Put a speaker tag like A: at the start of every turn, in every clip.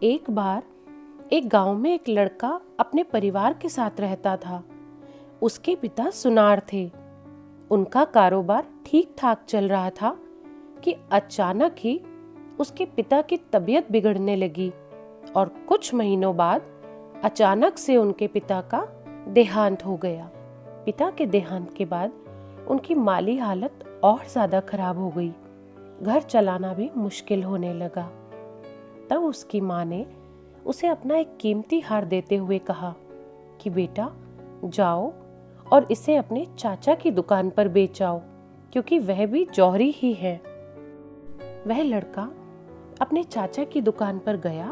A: एक बार एक गांव में एक लड़का अपने परिवार के साथ रहता था। उसके पिता सुनार थे। उनका कारोबार ठीक ठाक चल रहा था कि अचानक ही उसके पिता की तबीयत बिगड़ने लगी और कुछ महीनों बाद अचानक से उनके पिता का देहांत हो गया। पिता के देहांत के बाद उनकी माली हालत और ज्यादा खराब हो गई। घर चलाना भी मुश्किल होने लगा। तब उसकी माँ ने उसे अपना एक कीमती हार देते हुए कहा कि बेटा जाओ और इसे अपने चाचा की दुकान पर बेच आओ, क्योंकि वह भी जौहरी ही है। वह लड़का अपने चाचा की दुकान पर गया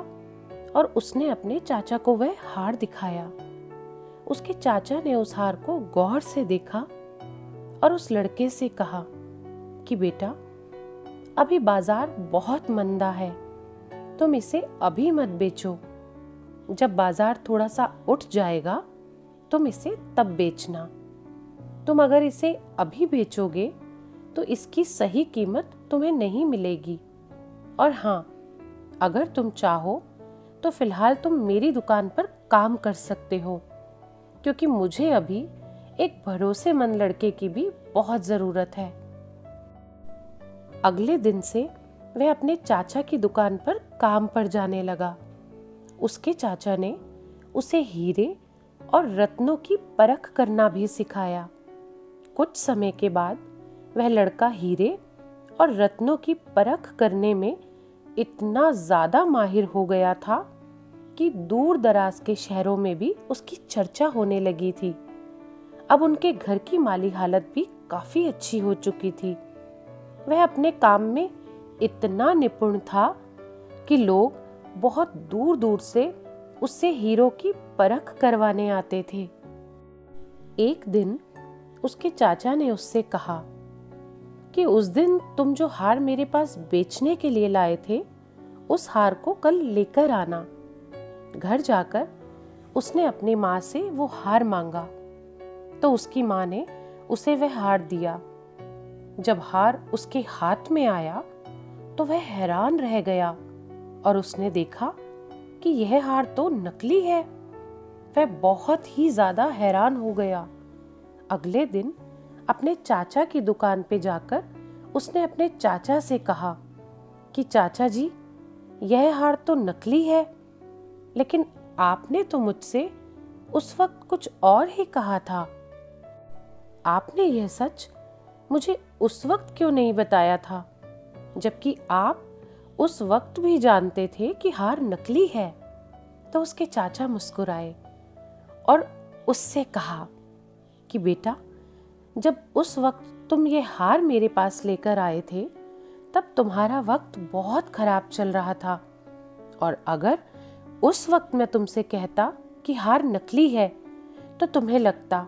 A: और उसने अपने चाचा को वह हार दिखाया। उसके चाचा ने उस हार को गौर से देखा और उस लड़के से कहा कि बेटा अभी बाजार बहुत मंदा है, तुम इसे अभी मत बेचो। जब बाजार थोड़ा सा उठ जाएगा तुम इसे तब बेचना। तुम अगर इसे अभी बेचोगे तो इसकी सही कीमत तुम्हें नहीं मिलेगी। और हाँ, अगर तुम चाहो तो फिलहाल तुम मेरी दुकान पर काम कर सकते हो, क्योंकि मुझे अभी एक भरोसेमंद लड़के की भी बहुत जरूरत है। अगले दिन से वह अपने चाचा की दुकान पर काम पर जाने लगा। उसके चाचा ने उसे हीरे और रत्नों की परख करना भी सिखाया। कुछ समय के बाद वह लड़का हीरे और रत्नों की परख करने में इतना ज्यादा माहिर हो गया था कि दूर दराज के शहरों में भी उसकी चर्चा होने लगी थी। अब उनके घर की माली हालत भी काफी अच्छी हो चुकी थी। वह अपने काम में इतना निपुण था कि लोग बहुत दूर दूर से उससे हीरों की परख करवाने आते थे। एक दिन उसके चाचा ने उससे कहा कि उस दिन तुम जो हार मेरे पास बेचने के लिए लाए थे, उस हार को कल लेकर आना। घर जाकर उसने अपनी माँ से वो हार मांगा तो उसकी माँ ने उसे वह हार दिया। जब हार उसके हाथ में आया तो वह हैरान रह गया और उसने देखा कि यह हार तो नकली है। वह बहुत ही ज्यादा हैरान हो गया। अगले दिन अपने चाचा की दुकान पे जाकर उसने अपने चाचा से कहा कि चाचा जी, यह हार तो नकली है, लेकिन आपने तो मुझसे उस वक्त कुछ और ही कहा था। आपने यह सच मुझे उस वक्त क्यों नहीं बताया था, जबकि आप उस वक्त भी जानते थे कि हार नकली है। तो उसके चाचा मुस्कुराए और उससे कहा कि बेटा, जब उस वक्त तुम ये हार मेरे पास लेकर आए थे तब तुम्हारा वक्त बहुत खराब चल रहा था, और अगर उस वक्त मैं तुमसे कहता कि हार नकली है तो तुम्हें लगता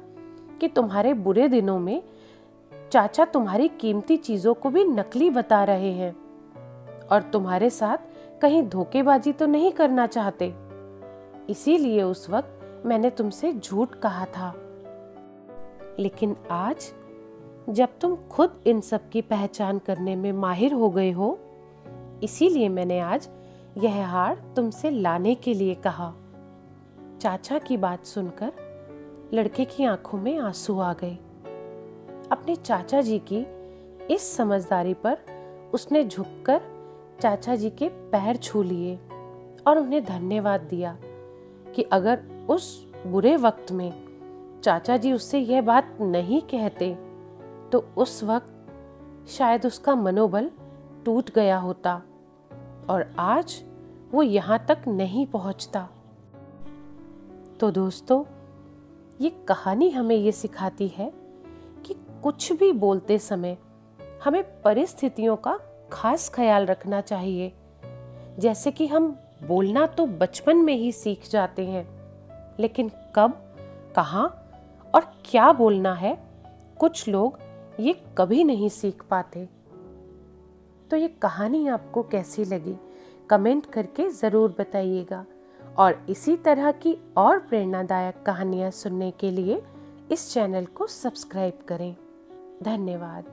A: कि तुम्हारे बुरे दिनों में चाचा तुम्हारी कीमती चीजों को भी नकली बता रहे हैं और तुम्हारे साथ कहीं धोखेबाजी तो नहीं करना चाहते। इसीलिए उस वक्त मैंने तुमसे झूठ कहा था। लेकिन आज जब तुम खुद इन सब की पहचान करने में माहिर हो गए हो, इसीलिए मैंने आज यह हार तुमसे लाने के लिए कहा। चाचा की बात सुनकर लड़के की आंखों में आंसू आ गए। अपने चाचा जी की इस समझदारी पर उसने झुककर चाचा जी के पैर छू लिए और उन्हें धन्यवाद दिया कि अगर उस बुरे वक्त में चाचा जी उससे यह बात नहीं कहते तो उस वक्त शायद उसका मनोबल टूट गया होता और आज वो यहाँ तक नहीं पहुँचता। तो दोस्तों, ये कहानी हमें ये सिखाती है कि कुछ भी बोलते समय हमें परिस्थितियों का खास ख्याल रखना चाहिए। जैसे कि हम बोलना तो बचपन में ही सीख जाते हैं, लेकिन कब, कहाँ और क्या बोलना है, कुछ लोग ये कभी नहीं सीख पाते। तो ये कहानी आपको कैसी लगी कमेंट करके ज़रूर बताइएगा, और इसी तरह की और प्रेरणादायक कहानियाँ सुनने के लिए इस चैनल को सब्सक्राइब करें। धन्यवाद।